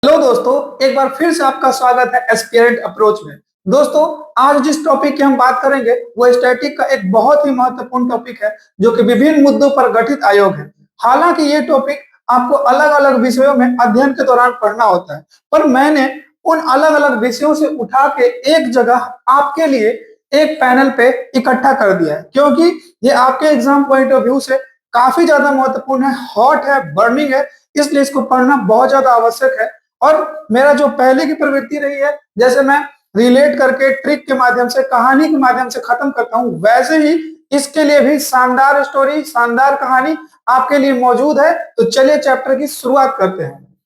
Hello दोस्तों, एक बार फिर से आपका स्वागत है एस्पिरेंट अप्रोच में। दोस्तों, आज जिस टॉपिक की हम बात करेंगे वो स्टैटिक का एक बहुत ही महत्वपूर्ण टॉपिक है जो कि विभिन्न मुद्दों पर गठित आयोग है। हालांकि ये टॉपिक आपको अलग अलग विषयों में अध्ययन के दौरान पढ़ना होता है, पर मैंने उन अलग अलग विषयों से उठा के एक जगह आपके लिए एक पैनल पे इकट्ठा कर दिया है, क्योंकि ये आपके एग्जाम पॉइंट ऑफ व्यू से काफी ज्यादा महत्वपूर्ण है, हॉट है, बर्निंग है। इसलिए इसको पढ़ना बहुत ज्यादा आवश्यक है। और मेरा जो पहले की प्रवृत्ति रही है, जैसे मैं रिलेट करके ट्रिक के माध्यम से, कहानी के माध्यम से खत्म करता हूं, वैसे ही इसके लिए भी शानदार स्टोरी, शानदार कहानी आपके लिए मौजूद है। तो चलिए चैप्टर की शुरुआत करते हैं।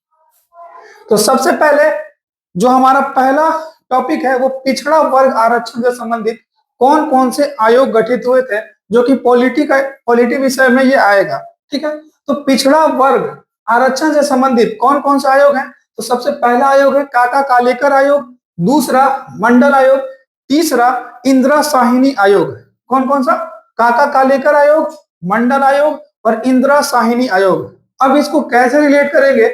तो सबसे पहले जो हमारा पहला टॉपिक है वो पिछड़ा वर्ग आरक्षण से संबंधित कौन कौन से आयोग गठित हुए थे, जो कि पॉलिटी विषय में ये आएगा। ठीक है, तो पिछड़ा वर्ग आरक्षण से संबंधित कौन कौन से आयोग हैं? तो सबसे पहला आयोग है काका कालेकर आयोग, दूसरा मंडल आयोग, तीसरा इंदिरा साहिनी आयोग। कौन कौन सा? काका कालेकर आयोग, मंडल आयोग और इंदिरा साहिनी आयोग। अब इसको कैसे रिलेट करेंगे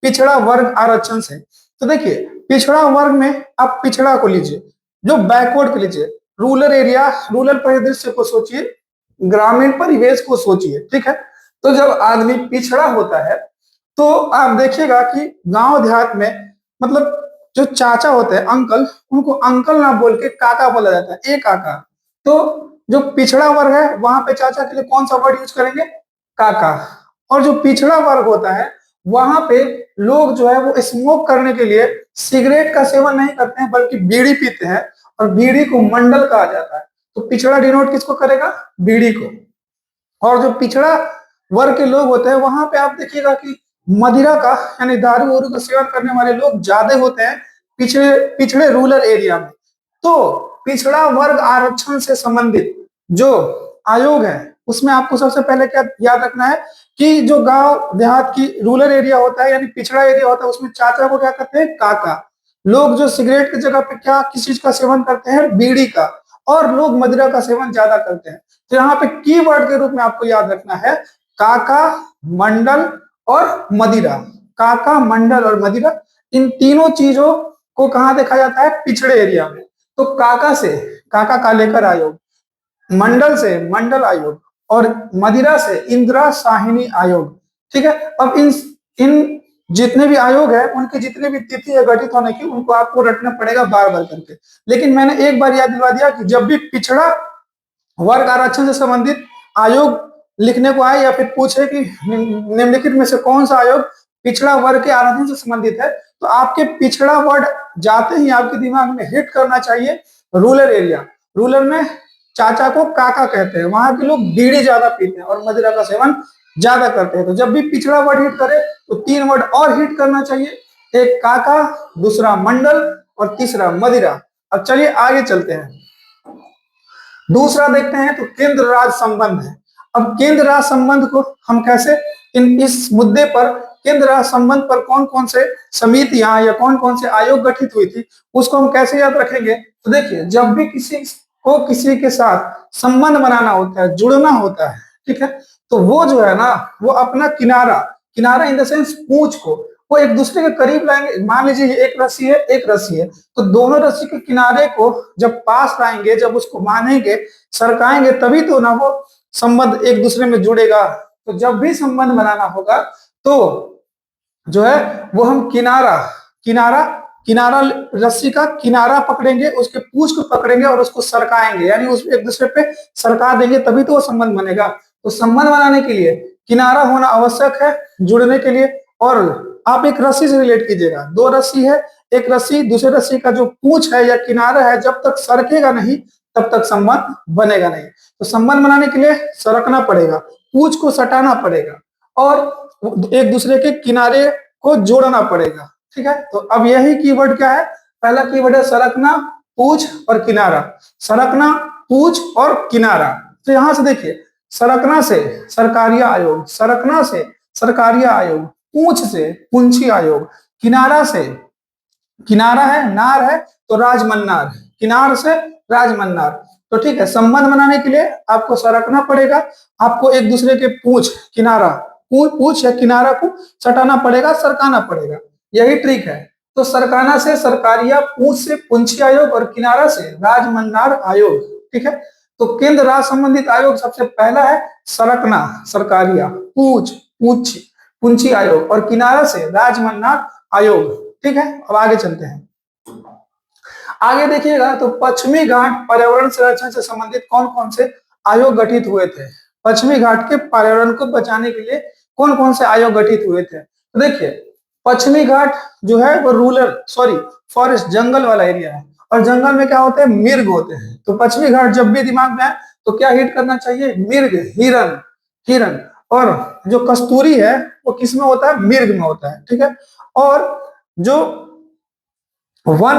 पिछड़ा वर्ग आरक्षण से? तो देखिए, पिछड़ा वर्ग में आप पिछड़ा को लीजिए, जो बैकवर्ड को लीजिए, रूरल एरिया, रूरल परिदृश्य को सोचिए, ग्रामीण परिवेश को सोचिए। ठीक है, तो जब आदमी पिछड़ा होता है तो आप देखिएगा कि गांव देहात में, मतलब जो चाचा होते हैं, अंकल, उनको अंकल ना बोल के काका बोला जाता है, ए काका। तो जो पिछड़ा वर्ग है वहां पे चाचा के लिए कौन सा वर्ड यूज करेंगे? काका। और जो पिछड़ा वर्ग होता है वहां पे लोग जो है वो स्मोक करने के लिए सिगरेट का सेवन नहीं करते हैं, बल्कि बीड़ी पीते हैं, और बीड़ी को मंडल कहा जाता है। तो पिछड़ा डिनोट किसको करेगा? बीड़ी को। और जो पिछड़ा वर्ग के लोग होते हैं वहां पे आप देखिएगा कि मदिरा का, यानी दारू वारू का सेवन करने वाले लोग ज्यादा होते हैं पिछड़े पिछड़े रूरल एरिया में। तो पिछड़ा वर्ग आरक्षण से संबंधित जो आयोग है उसमें आपको सबसे पहले क्या याद रखना है कि जो गांव देहात की रूरल एरिया होता है, यानी पिछड़ा एरिया होता है, उसमें चाचा को क्या करते हैं? काका। लोग जो सिगरेट की जगह पे क्या किस चीज का सेवन करते हैं? बीड़ी का। और लोग मदिरा का सेवन ज्यादा करते हैं। तो यहाँ पे कीवर्ड के रूप में आपको याद रखना है काका, मंडल और मदिरा। काका, मंडल और मदिरा, इन तीनों चीजों को कहाँ देखा जाता है? पिछड़े एरिया में। तो काका से काका कालेकर आयोग, मंडल से मंडल आयोग और मदिरा से इंदिरा साहिनी आयोग। ठीक है, अब इन इन जितने भी आयोग है उनकी जितने भी तिथि है गठित होने की, उनको आपको रटना पड़ेगा बार बार करके। लेकिन मैंने एक बार याद दिलवा दिया कि जब भी पिछड़ा वर्ग आरक्षण से संबंधित आयोग लिखने को आए या फिर पूछे कि निम्नलिखित में से कौन सा आयोग पिछड़ा वर्ग के आरक्षण से संबंधित है, तो आपके पिछड़ा वर्ड जाते ही आपके दिमाग में हिट करना चाहिए रूरल एरिया। रूरल में चाचा को काका कहते हैं, वहां के लोग बीड़ी ज्यादा पीते हैं और मदिरा का सेवन ज्यादा करते हैं। तो जब भी पिछड़ा वर्ड हिट करे तो तीन वर्ड और हिट करना चाहिए, एक काका, दूसरा मंडल और तीसरा मदिरा। अब चलिए आगे चलते हैं। दूसरा देखते हैं तो केंद्र राज्य संबंध है। अब केंद्र राज्य संबंध को हम कैसे, इस मुद्दे पर केंद्र राज्य संबंध पर कौन कौन से समितियां या कौन कौन से आयोग गठित हुई थी उसको हम कैसे याद रखेंगे? तो देखिए, जब भी किसी को किसी के साथ संबंध बनाना होता है, जुड़ना होता है, ठीक है, तो वो जो है ना, वो अपना किनारा, किनारा इन द सेंस पूंछ को, वो एक दूसरे के करीब लाएंगे। मान लीजिए एक रस्सी है, एक रस्सी है, तो दोनों रस्सी के किनारे को जब पास लाएंगे, जब उसको बांधेंगे, सरकाएंगे, तभी तो ना वो संबंध एक दूसरे में जुड़ेगा। तो जब भी संबंध बनाना होगा तो जो है वो हम किनारा किनारा किनारा रस्सी का किनारा पकड़ेंगे, उसके पूंछ को पकड़ेंगे और उसको सरकाएंगे, यानी उस एक दूसरे पे सरका देंगे, तभी तो वो संबंध बनेगा। तो संबंध बनाने के लिए किनारा होना आवश्यक है जुड़ने के लिए। और आप एक रस्सी से रिलेट कीजिएगा, दो रस्सी है, एक रस्सी दूसरे रस्सी का जो पूंछ है या किनारा है, जब तक सरकेगा नहीं तब तक संबंध बनेगा नहीं। तो संबंध बनाने के लिए सरकना पड़ेगा, पूंछ को सटाना पड़ेगा और एक दूसरे के किनारे को जोड़ना पड़ेगा। ठीक है, तो अब यही कीवर्ड क्या है? पहला कीवर्ड है सरकना, पूंछ और किनारा। सरकना, पूंछ और किनारा। तो यहां से देखिए, सरकना से सरकारिया आयोग, सरकना से सरकारिया आयोग, पूंछ से पूंछी आयोग, किनारा से, किनारा है, नार है तो राजमन्नार, किनार से राजमन्नार। तो ठीक है, संबंध बनाने के लिए आपको सरकना पड़ेगा, आपको एक दूसरे के पूंछ, किनारा, पूंछ या किनारा को सटाना पड़ेगा, सरकाना पड़ेगा। यही ट्रिक है। तो सरकाना से सरकारिया, पूंछ से पुंछी आयोग और किनारा से राजमन्नार आयोग। ठीक है, तो केंद्र राज्य संबंधित आयोग सबसे पहला है सरकना सरकारिया, पूंछ पूंछ पुंछी आयोग और किनारा से राजमन्नार आयोग। ठीक है, अब आगे चलते हैं। आगे देखिएगा तो पश्चिमी घाट पर्यावरण संरक्षण से संबंधित कौन कौन से आयोग गठित हुए थे। पश्चिमी घाट के पर्यावरण को बचाने के लिए कौन कौन से आयोग गठित हुए थे। तो देखिए, पश्चिमी घाट जो है वो फॉरेस्ट जंगल वाला एरिया है, और जंगल में क्या होते हैं, मिर्ग होते हैं। तो पश्चिमी घाट जब भी दिमाग में आए तो क्या हिट करना चाहिए, मिर्ग, हिरन, हिरन। और जो कस्तूरी है वो किस में होता है, मिर्ग में होता है। ठीक है, और जो वन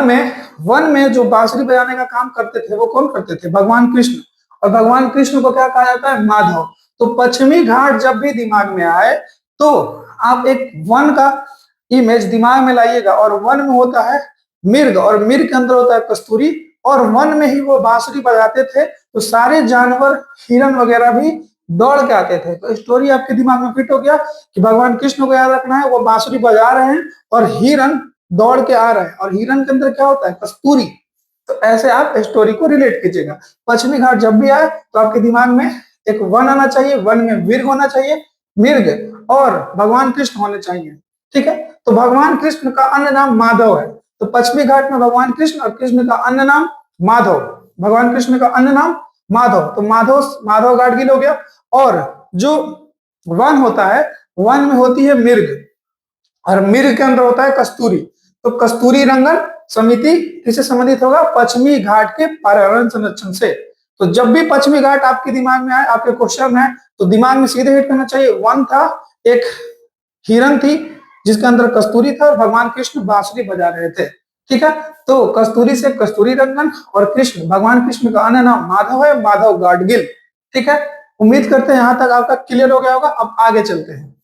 में जो बांसुरी बजाने का काम करते थे वो कौन करते थे, भगवान कृष्ण। और भगवान कृष्ण को क्या कहा जाता है, माधव। तो पश्चिमी घाट जब भी दिमाग में आए तो आप एक वन का इमेज दिमाग में लाइएगा, और वन में होता है मिर्ग, और मिर्ग के अंदर होता है कस्तूरी, और वन में ही वो बांसुरी बजाते थे। तो सारे जानवर, हिरन वगैरह भी दौड़ के आते थे। तो स्टोरी आपके दिमाग में फिट हो गया कि भगवान कृष्ण को याद रखना है, वो बांसुरी बजा रहे हैं और हिरन दौड़ के आ रहा है, और हिरन के अंदर क्या होता है, कस्तूरी। तो ऐसे आप स्टोरी को रिलेट कीजिएगा। पश्चिमी घाट जब भी आए तो आपके दिमाग में एक वन आना चाहिए, वन में मिर्ग होना चाहिए, मिर्ग, और भगवान कृष्ण होने चाहिए। ठीक है, तो भगवान कृष्ण का अन्य नाम माधव है। तो पश्चिमी घाट में भगवान कृष्ण, और कृष्ण का अन्य नाम माधव, भगवान कृष्ण का अन्य नाम माधव। तो माधव माधव गाडगिल हो गया। और जो वन होता है, वन में होती है मिर्ग, और मिर्ग के अंदर होता है कस्तूरी। तो कस्तूरी रंगन समिति किससे संबंधित होगा, पश्चिमी घाट के पर्यावरण संरक्षण से। तो जब भी पश्चिमी घाट आपके दिमाग में आए, आपके क्वेश्चन है, तो दिमाग में सीधे हिट करना चाहिए, वन था, एक हिरन थी जिसके अंदर कस्तूरी था, और भगवान कृष्ण बांसुरी बजा रहे थे। ठीक है, तो कस्तूरी से कस्तूरी रंगन, और कृष्ण, भगवान कृष्ण का अन्य नाम माधव है, माधव गाडगिल। ठीक है, उम्मीद करते हैं यहां तक आपका क्लियर हो गया होगा। अब आगे चलते हैं।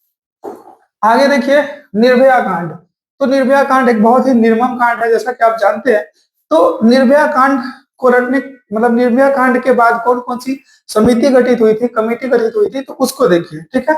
आगे देखिए, निर्भया कांड। तो निर्भया कांड एक बहुत ही निर्मम कांड है, जैसा कि आप जानते हैं। तो निर्भया कांड को रटने, मतलब निर्भया कांड के बाद कौन कौन सी समिति गठित हुई थी, कमेटी गठित हुई थी, तो उसको देखिए। ठीक है,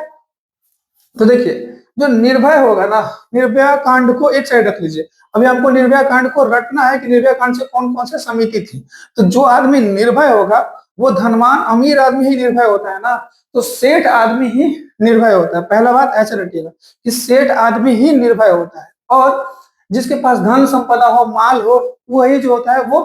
तो देखिए, जो निर्भय होगा ना, निर्भया कांड को एक साइड रख लीजिए। अभी हमको निर्भया कांड को रटना है कि निर्भया कांड से कौन कौन से समिति थी। तो जो आदमी निर्भय होगा वो धनवान अमीर आदमी ही निर्भय होता है ना, तो सेठ आदमी ही निर्भय होता है। पहला बात ऐसे रटिएगा कि सेठ आदमी ही निर्भय होता है, और जिसके पास धन संपदा हो, माल हो, वही जो होता है वो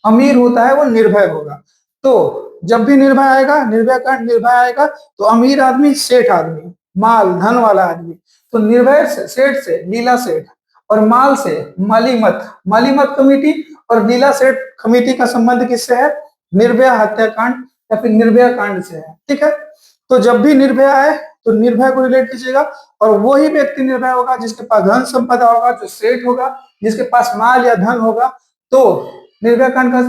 अमीर होता है, वो निर्भय होगा। तो जब भी निर्भय आएगा, निर्भय कांड निर्भय आएगा, तो अमीर आदमी सेठ आदमी, माल धन वाला आदमी। तो निर्भय से, सेठ से लीला सेठ, और माल से मालीमत कमेटी, और लीला सेठ कमेटी का संबंध किससे है, निर्भया हत्याकांड या फिर निर्भया कांड से है। ठीक है, तो जब भी निर्भया आए तो निर्भय को रिलेट कीजिएगा, और वही व्यक्ति निर्भय होगा जिसके पास धन संपदा होगा, जो सेठ होगा, जिसके पास माल या धन होगा। तो निर्भया कांड का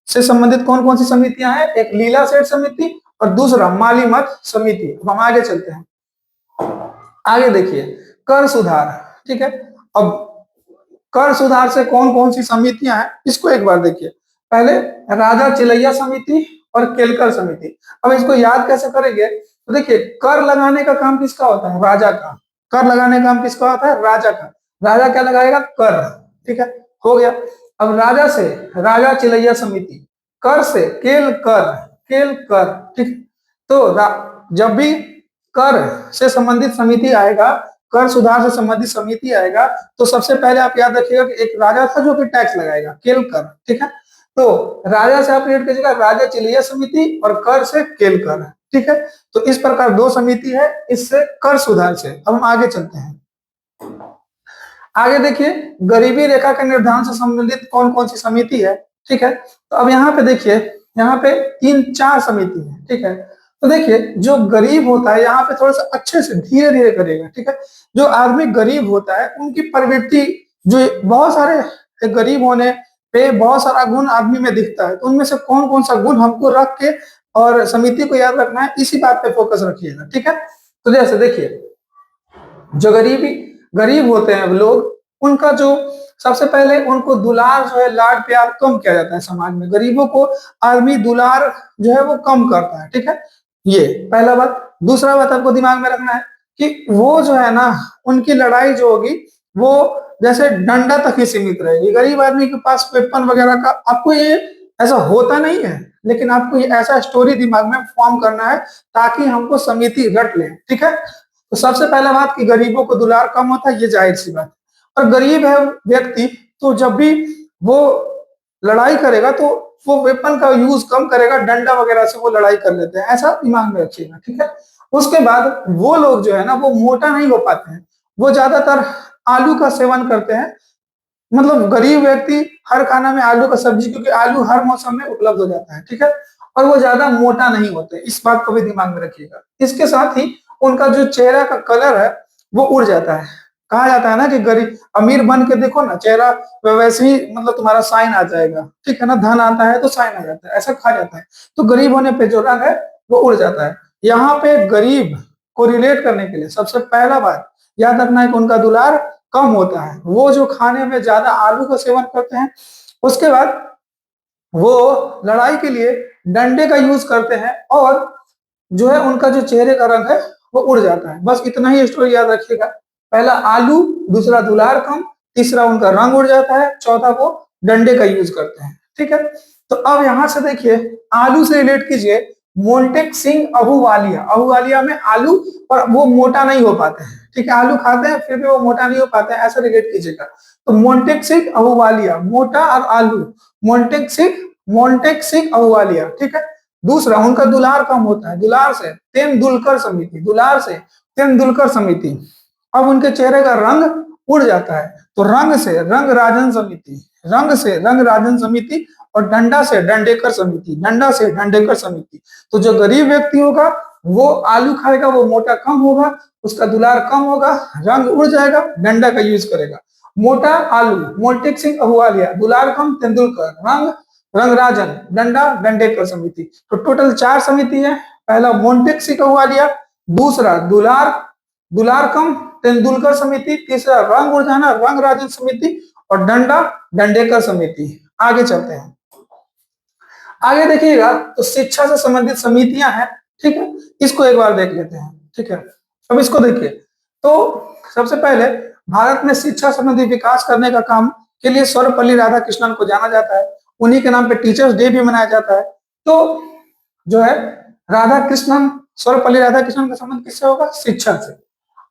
से संबंधित कौन कौन सी समितियां हैं, एक लीला सेठ समिति और दूसरा मालीमत समिति। अब हम आगे चलते हैं। आगे देखिए, कर सुधार। ठीक है, अब कर सुधार से कौन कौन सी समितियां हैं इसको एक बार देखिए। पहले राजा चिलैया समिति और केलकर समिति। अब इसको याद कैसे करेंगे, तो देखिए, कर लगाने का काम किसका होता है, राजा का। कर लगाने का काम किसका होता है, राजा का। राजा क्या लगाएगा, कर। ठीक है, हो गया। अब राजा से राजा चिलैया समिति, कर से केल कर। ठीक, तो जब भी कर से संबंधित समिति आएगा, कर सुधार से संबंधित समिति आएगा, तो सबसे पहले आप याद रखिएगा कि एक राजा था जो कि टैक्स लगाएगा, केल कर। ठीक है, तो राजा से आप रिलेट कीजिएगा राजा चिलैया समिति, और कर से केल कर। ठीक है, तो इस प्रकार दो समिति है इससे कर सुधार से। अब हम आगे चलते हैं। आगे देखिए, गरीबी रेखा के निर्धारण से संबंधित कौन कौन सी समिति है। ठीक है, तो अब यहाँ पे देखिए, यहाँ पे 3-4 समिति है। ठीक है, तो देखिए, जो गरीब होता है यहाँ पे थोड़ा सा अच्छे से धीरे धीरे करेगा। ठीक है, जो आदमी गरीब होता है उनकी प्रवृत्ति, जो बहुत सारे गरीब होने पे बहुत सारा गुण आदमी में दिखता है, तो उनमें से कौन कौन सा गुण हमको रख के और समिति को याद रखना है, इसी बात पे फोकस रखिएगा। ठीक है, तो जैसे देखिए, जो गरीब होते हैं लोग, उनका जो सबसे पहले उनको दुलार जो है, लाड प्यार कम किया जाता है समाज में। गरीबों को आदमी दुलार जो है वो कम करता है। ठीक है, ये पहला बात। दूसरा बात आपको दिमाग में रखना है कि वो जो है ना, उनकी लड़ाई जो होगी वो जैसे डंडा तक ही सीमित रहेगी। गरीब आदमी के पास वेपन वगैरह का आपको ये ऐसा होता नहीं है, लेकिन आपको ये ऐसा स्टोरी दिमाग में फॉर्म करना है ताकि हमको समिति रट ले, ठीक है। तो सबसे पहला बात कि गरीबों को दुलार कम होता है, ये जाहिर सी बात है। और गरीब है व्यक्ति तो जब भी वो लड़ाई करेगा तो वो वेपन का यूज कम करेगा, डंडा वगैरह से वो लड़ाई कर लेते हैं, ऐसा दिमाग में रखिएगा, ठीक है। उसके बाद वो लोग जो है ना वो मोटा नहीं हो पाते हैं, वो ज्यादातर आलू का सेवन करते हैं। मतलब गरीब व्यक्ति हर खाना में आलू का सब्जी, क्योंकि आलू हर मौसम में उपलब्ध हो जाता है, ठीक है। और वो ज्यादा मोटा नहीं होते, इस बात को भी दिमाग में रखिएगा। इसके साथ ही उनका जो चेहरा का कलर है वो उड़ जाता है। कहा जाता है ना कि गरीब अमीर बन के देखो ना, चेहरा वैसे ही मतलब तुम्हारा साइन आ जाएगा, ठीक है ना। धन आता है तो साइन आ जाता है, ऐसा कहा जाता है। तो गरीब होने पे जो रंग है वो उड़ जाता है। यहाँ पे गरीब को रिलेट करने के लिए सबसे पहला बात याद रखना है कि उनका दुलार कम होता है, वो जो खाने में ज्यादा आलू का सेवन करते हैं। उसके बाद वो लड़ाई के लिए डंडे का यूज करते हैं, और जो है उनका जो चेहरे का रंग है वो उड़ जाता है। बस इतना ही स्टोरी याद रखिएगा। पहला आलू, दूसरा दुलार कम, तीसरा उनका रंग उड़ जाता है, चौथा वो डंडे का यूज करते हैं, ठीक है। तो अब यहां से देखिए, आलू से रिलेट कीजिए मोन्टेक सिंह अहूवालिया। अहूवालिया में आलू, और वो मोटा नहीं हो पाते हैं, ठीक है। आलू खाते हैं फिर भी वो मोटा नहीं हो पाते हैं, ऐसा रिलेट कीजिएगा। तो मोन्टेक सिंह अहूवालिया, मोटा और आलू, मोन्टेक सिंह अहूवालिया, ठीक है। दूसरा उनका दुलार कम होता है, दुलार से तेंदुलकर समिति, दुलार से तेंदुलकर समिति। अब उनके चेहरे का रंग उड़ जाता है, तो रंग से रंग राजन समिति, रंग से रंग राजन समिति, और डंडा से डंडेकर समिति, डंडा से डंडेकर समिति। तो जो गरीब व्यक्ति होगा वो आलू खाएगा, वो मोटा कम होगा, उसका दुलार कम होगा, रंग उड़ जाएगा, डंडा का यूज करेगा। मोटा आलू मोन्टेक सिंह अहूवालिया, दुलार कम तेंदुलकर, रंग रंगराजन, डंडा डंडेकर समिति। तो टोटल 4 समिति है। पहला मोन्टेक सिंह अहूवालिया, दूसरा दुलार कम तेंदुलकर समिति, तीसरा रंग उड़ जाना रंग राजन समिति, और डंडा डंडेकर समिति। आगे चलते हैं। आगे देखिएगा तो शिक्षा से संबंधित समितियां हैं, ठीक है। इसको एक बार देख लेते हैं, ठीक है। अब इसको देखिए, तो सबसे पहले भारत में शिक्षा संबंधी विकास करने का काम के लिए सर्वपल्ली राधाकृष्णन को जाना जाता है। उन्हीं के नाम पे टीचर्स डे भी मनाया जाता है। तो जो है राधाकृष्णन, सर्वपल्ली राधाकृष्णन का संबंध किससे होगा? शिक्षा से।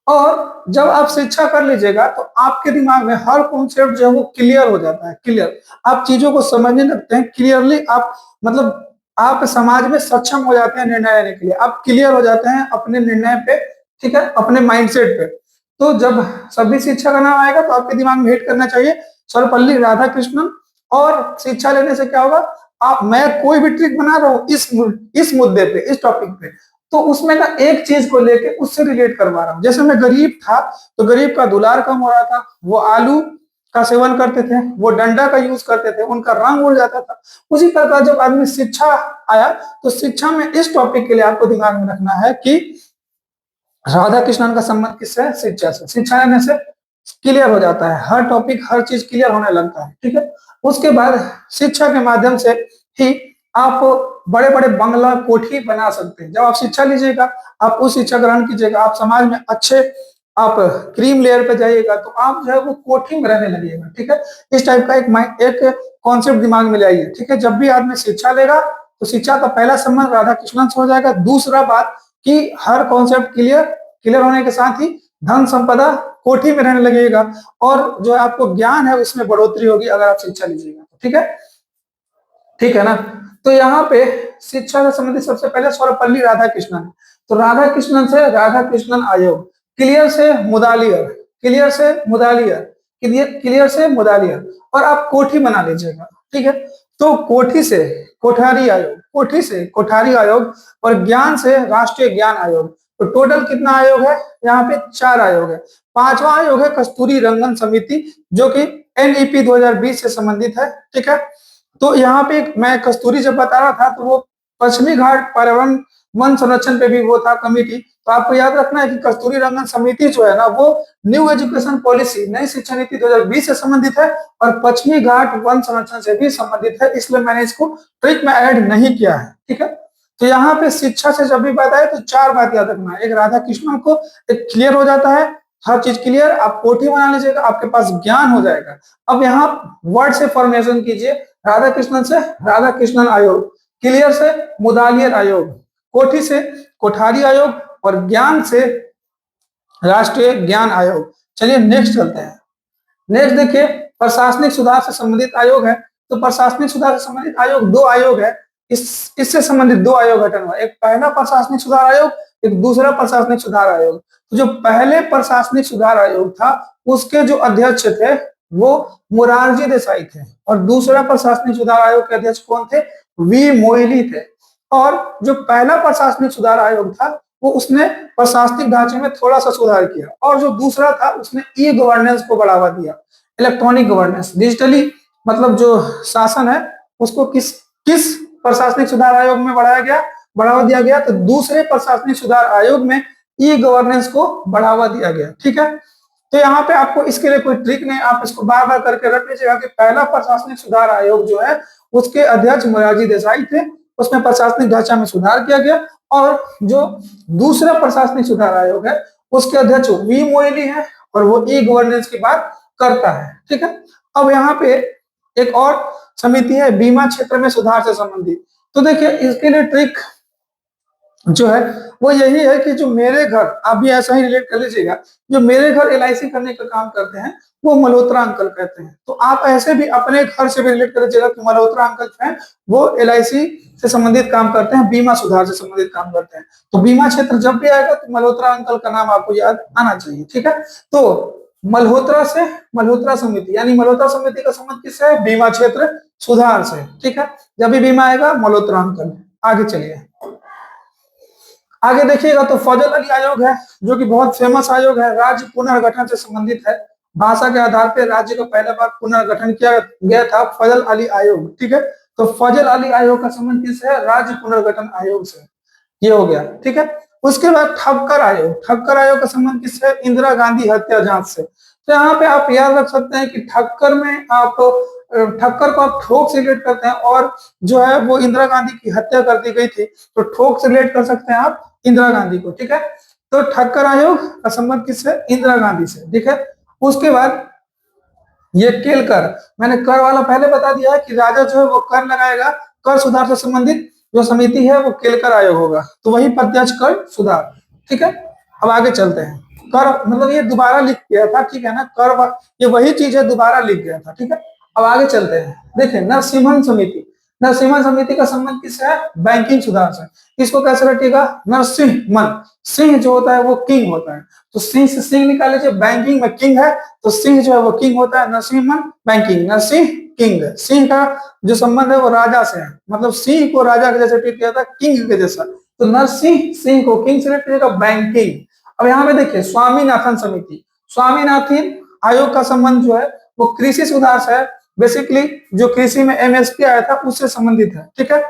और जब आप शिक्षा कर लीजिएगा तो आपके दिमाग में हर कॉन्सेप्ट जो है वो क्लियर हो जाता है, क्लियर। आप चीजों को समझने लगते हैं क्लियरली, आप मतलब आप समाज में सक्षम हो जाते हैं निर्णय लेने के लिए, आप क्लियर हो जाते हैं अपने निर्णय पे, ठीक है, अपने माइंडसेट पे। तो जब सभी शिक्षा का नाम आएगा तो आपके दिमाग में हिट करना चाहिए सर्वपल्ली राधाकृष्णन। और शिक्षा लेने से क्या होगा, आप मैं कोई भी ट्रिक बना रहा हूँ इस मुद्दे पे, इस टॉपिक पे, तो उसमें का एक चीज को लेके उससे रिलेट करवा रहा हूँ। जैसे मैं गरीब था तो गरीब का दुलार कम हो रहा था, वो आलू का सेवन करते थे, वो डंडा का यूज करते थे, उनका रंग उड़ जाता था। उसी प्रकार जब आदमी शिक्षा आया तो शिक्षा में इस टॉपिक के लिए आपको दिमाग में रखना है कि राधा कृष्णन का संबंध किससे है? शिक्षा से। शिक्षा लेने से क्लियर हो जाता है, हर टॉपिक हर चीज क्लियर होने लगता है, ठीक है। उसके बाद शिक्षा के माध्यम से ही आप बड़े बड़े बंगला कोठी बना सकते हैं। जब आप शिक्षा लीजिएगा, आप उस शिक्षा ग्रहण कीजिएगा, आप समाज में अच्छे आप क्रीम लेयर पे जाइएगा तो आप जो है वो कोठी में रहने लगेगा, ठीक है। इस टाइप का एक कॉन्सेप्ट दिमाग में लाइए, ठीक है। जब भी आदमी शिक्षा लेगा तो शिक्षा का पहला संबंध राधा कृष्णन से हो जाएगा। दूसरा बात कि हर कॉन्सेप्ट क्लियर होने के साथ ही धन संपदा कोठी में रहने लगेगा, और जो आपको ज्ञान है उसमें बढ़ोतरी होगी अगर आप शिक्षा लीजिएगा, ठीक है, ठीक है ना। तो यहाँ पे शिक्षा से संबंधित सबसे पहले सर्वपल्ली राधाकृष्णन। तो राधाकृष्णन से राधाकृष्णन आयोग, क्लियर से मुदालियर, क्लियर से मुदालियर, क्लियर से मुदालियर, और आप कोठी बना लीजिएगा, ठीक है। तो कोठी से कोठारी आयोग, कोठी से कोठारी आयोग, और ज्ञान से राष्ट्रीय ज्ञान आयोग। तो टोटल कितना आयोग है? यहाँ पे 4 आयोग है। 5वां आयोग है कस्तूरी रंगन समिति, जो कि NEP 2020 से संबंधित है, ठीक है। तो यहाँ पे मैं कस्तूरी जब बता रहा था तो वो पश्चिमी घाट पर्यावरण वन संरक्षण पे भी वो था कमेटी। तो आपको याद रखना है कि कस्तूरी रंगन समिति जो है ना वो न्यू एजुकेशन पॉलिसी, नई शिक्षा नीति 2020 से संबंधित है, और पश्चिमी घाट वन संरक्षण से भी संबंधित है, इसलिए मैंने इसको ट्रिक में ऐड नहीं किया है, ठीक है। तो यहाँ पे शिक्षा से जब भी बात आए तो 4 बात याद रखना है। एक राधा कृष्णन को एक क्लियर हो जाता है, हर चीज क्लियर, आप कोठी बना लीजिएगा, आपके पास ज्ञान हो जाएगा। अब यहाँ वर्ड से फॉर्मेशन कीजिए, राधा कृष्णन से राधा कृष्णन आयोग, क्लियर से मुदालियर आयोग, कोठी से कोठारी आयोग, और ज्ञान से राष्ट्रीय ज्ञान आयोग। चलिए नेक्स्ट चलते हैं। नेक्स्ट देखिए, प्रशासनिक सुधार से संबंधित आयोग है। तो प्रशासनिक सुधार से संबंधित आयोग दो आयोग है, इससे संबंधित दो आयोग गठन हुआ, एक पहला प्रशासनिक सुधार आयोग, एक दूसरा प्रशासनिक सुधार आयोग। तो जो पहले प्रशासनिक सुधार आयोग था उसके जो अध्यक्ष थे वो मोरारजी देसाई थे, और दूसरा प्रशासनिक सुधार आयोग के अध्यक्ष कौन थे? वी मोइली थे। और जो पहला प्रशासनिक सुधार आयोग था वो उसने प्रशासनिक ढांचे में थोड़ा सा सुधार किया, और जो दूसरा था उसने ई गवर्नेंस को बढ़ावा दिया, इलेक्ट्रॉनिक गवर्नेंस, डिजिटली मतलब जो शासन है उसको किस किस प्रशासनिक सुधार आयोग में बढ़ावा दिया गया? तो दूसरे प्रशासनिक सुधार आयोग में ई गवर्नेंस को बढ़ावा दिया गया। ठीक है, तो यहाँ पे आपको इसके लिए कोई ट्रिक नहीं, आप इसको बार बार करके रख लीजिएगा कि पहला प्रशासनिक सुधार आयोग जो है उसके अध्यक्ष मोरारजी देसाई थे, उसमें प्रशासनिक ढांचा में सुधार किया गया, और जो दूसरा प्रशासनिक सुधार आयोग है उसके अध्यक्ष वी मोइली है, और वो ई गवर्नेंस की बात करता है। ठीक है, अब यहाँ पे एक और समिति है बीमा क्षेत्र में सुधार से संबंधित। तो देखिए इसके लिए ट्रिक जो है वो यही है कि जो मेरे घर, आप भी ऐसा ही रिलेट कर लीजिएगा, जो मेरे घर एलआईसी करने का काम करते हैं वो मल्होत्रा अंकल कहते हैं। तो आप ऐसे भी अपने घर से भी रिलेट कर लीजिएगा कि मल्होत्रा अंकल हैं वो एलआईसी से संबंधित काम करते हैं, बीमा सुधार से संबंधित काम करते हैं। तो बीमा क्षेत्र जब भी आएगा तो मल्होत्रा अंकल का नाम आपको याद आना चाहिए। ठीक है, तो मल्होत्रा से मल्होत्रा समिति, यानी मल्होत्रा समिति का संबंध किससे है? बीमा क्षेत्र सुधार से। ठीक है, जब भी बीमा आएगा मल्होत्रा अंकल। आगे चलिए, आगे देखिएगा तो फजल अली आयोग है जो कि बहुत फेमस आयोग है, राज्य पुनर्गठन से संबंधित है। भाषा के आधार पर राज्य का पहला बार पुनर्गठन किया गया था, फजल अली आयोग। ठीक है, तो फजल अली आयोग का संबंध किससे है? राज्य पुनर्गठन आयोग से। ये हो गया। ठीक है, उसके बाद ठक्कर आयोग, ठक्कर आयोग का संबंध किससे? इंदिरा गांधी हत्या जांच से। तो यहाँ पे आप याद रख सकते हैं कि ठक्कर में आप ठक्कर को आप ठोक से रिलेट करते हैं, और जो है वो इंदिरा गांधी की हत्या कर दी गई थी, तो ठोक से रिलेट कर सकते हैं आप इंदिरा गांधी को। ठीक है, तो ठक्कर आयोग का संबंध किससे? इंदिरा गांधी से। ठीक है, उसके बाद ये केलकर, मैंने कर वाला पहले बता दिया है कि राजा जो है वो कर लगाएगा, कर सुधार से संबंधित जो समिति है वो केलकर आयोग होगा, तो वही प्रत्यक्ष कर सुधार। ठीक है, अब आगे चलते हैं। कर मतलब ये दोबारा लिख गया था, ठीक है ना, कर ये वही चीज है, दोबारा लिख गया था। ठीक है, अब आगे चलते हैं। देखिए नरसिम्हन समिति, नरसिम्हन समिति का संबंध किससे है? बैंकिंग सुधार से। इसको कैसे रखिएगा? नरसिम्हन, सिंह जो होता है वो किंग होता है, तो सिंह से सिंह निकाल लीजिए, बैंकिंग में किंग है तो सिंह जो है वो किंग होता है, नरसिम्हन बैंकिंग, नरसिंह किंग। सिंह का जो संबंध है वो राजा से है, मतलब सिंह को राजा के जैसे ट्रीट किया था, किंग के जैसा, तो नरसिंह सिंह को किंग से ट्रीट बैंकिंग। अब यहाँ पे देखिए स्वामीनाथन समिति, स्वामीनाथन आयोग का संबंध जो है वो कृषि सुधार से है, बेसिकली जो कृषि में एमएसपी आया था उससे संबंधित है। ठीक है,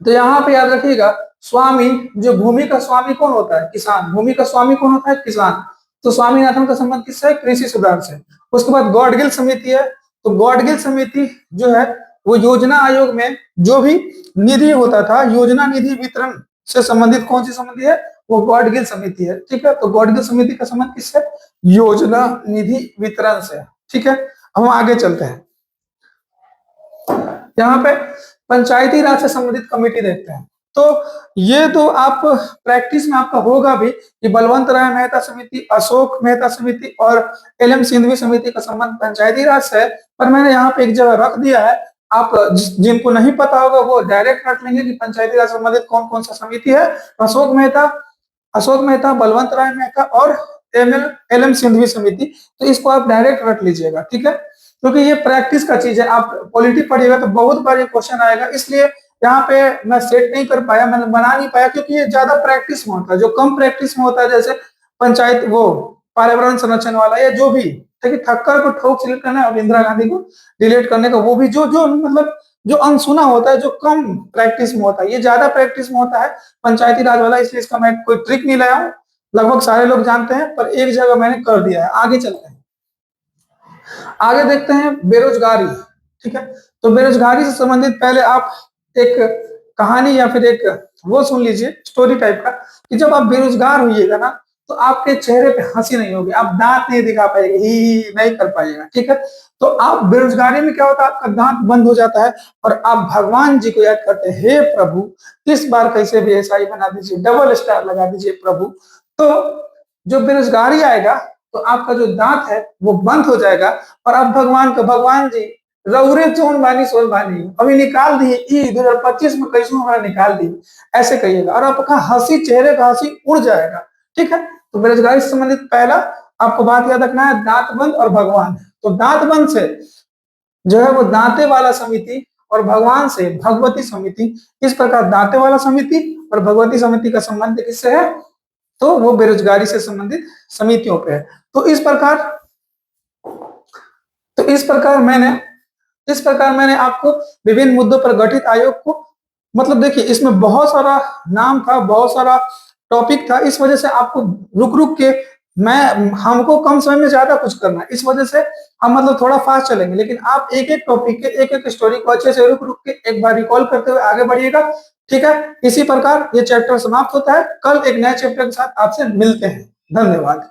तो यहाँ पे याद रखिएगा स्वामी, जो भूमि का स्वामी कौन होता है? किसान। भूमि का स्वामी कौन होता है? किसान। तो स्वामीनाथन का संबंध किससे है? कृषि सुधार से। उसके बाद गॉडगिल समिति है, तो गॉडगिल समिति जो है वो योजना आयोग में जो भी निधि होता था, योजना निधि वितरण से संबंधित कौन सी समिति है? वो गॉडगिल समिति है। ठीक है, तो गॉडगिल समिति का संबंध किससे? योजना निधि वितरण से। ठीक है, अब हम आगे चलते हैं। यहाँ पे पंचायती राज से संबंधित कमेटी देखते हैं। तो ये तो आप प्रैक्टिस में आपका होगा भी कि बलवंत राय मेहता समिति, अशोक मेहता समिति और एलएम सिंघवी समिति का संबंध पंचायती राज से है, पर मैंने यहाँ पे एक जगह रख दिया है। आप जिनको नहीं पता होगा वो डायरेक्ट रख लेंगे कि पंचायती राज संबंधित कौन कौन सा समिति है। अशोक मेहता, बलवंत राय मेहता और एलएम सिंघवी समिति, तो इसको आप डायरेक्ट रख लीजिएगा। ठीक है, क्योंकि ये प्रैक्टिस का चीज है, आप पॉलिटी पढ़िएगा तो बहुत बार ये क्वेश्चन आएगा, इसलिए यहाँ पे मैं सेट नहीं कर पाया, मैंने बना नहीं पाया, क्योंकि ये ज्यादा प्रैक्टिस में होता है। जो कम प्रैक्टिस में होता है जैसे पंचायत वो पर्यावरण संरक्षण वाला या जो भी, ठीक है, ठक्कर को ठोक सिलेक्ट करना है और इंदिरा गांधी को डिलीट करने का, वो भी जो जो मतलब जो अनसुना होता है, जो कम प्रैक्टिस में होता है, ये ज्यादा प्रैक्टिस में होता है पंचायती राज वाला, इसलिए इसका मैं कोई ट्रिक नहीं लाया हूँ, लगभग सारे लोग जानते हैं, पर एक जगह मैंने कर दिया है। आगे चलते हैं, आगे देखते हैं बेरोजगारी। ठीक है, तो बेरोजगारी से संबंधित पहले आप एक कहानी या फिर एक वो सुन लीजिए, स्टोरी टाइप का, कि जब आप बेरोजगार होइएगा ना तो आपके चेहरे पे हंसी नहीं होगी, आप दांत नहीं दिखा पाएंगे, ही नहीं कर पाइएगा, ठीक है। तो आप बेरोजगारी में क्या होता है, आपका दांत बंद हो जाता है और आप भगवान जी को याद करते हैं, हे प्रभु इस बार कैसे भी एसआई बना दीजिए, डबल स्टार लगा दीजिए प्रभु। तो जो बेरोजगारी आएगा तो आपका जो दांत है वो बंद हो जाएगा और आप भगवान को, भगवान जी रउरे चोन बानी सोन बानी अभी निकाल दिए, 2025 में कैसे हमारा निकाल दिए, ऐसे कहिएगा और आपका हंसी, चेहरे का हंसी उड़ जाएगा, ठीक है। तो बेरोजगारी से संबंधित पहला आपको बात याद रखना है, दांत बंद और भगवान। तो दांत बंद से जो है वो दांते वाला समिति और भगवान से भगवती समिति, इस प्रकार दांते वाला समिति और भगवती समिति का संबंध किससे है, तो वो बेरोजगारी से संबंधित समितियों पे है। तो इस प्रकार मैंने आपको विभिन्न मुद्दों पर गठित आयोग को, मतलब देखिए इसमें बहुत सारा नाम था, बहुत सारा टॉपिक था, इस वजह से आपको रुक रुक के हमको कम समय में ज्यादा कुछ करना है, इस वजह से हम मतलब थोड़ा फास्ट चलेंगे, लेकिन आप एक एक टॉपिक के, एक एक स्टोरी को अच्छे से रुक रुक के एक बार रिकॉल करते हुए आगे बढ़िएगा, ठीक है। इसी प्रकार ये चैप्टर समाप्त होता है, कल एक नए चैप्टर के साथ आपसे मिलते हैं। धन्यवाद।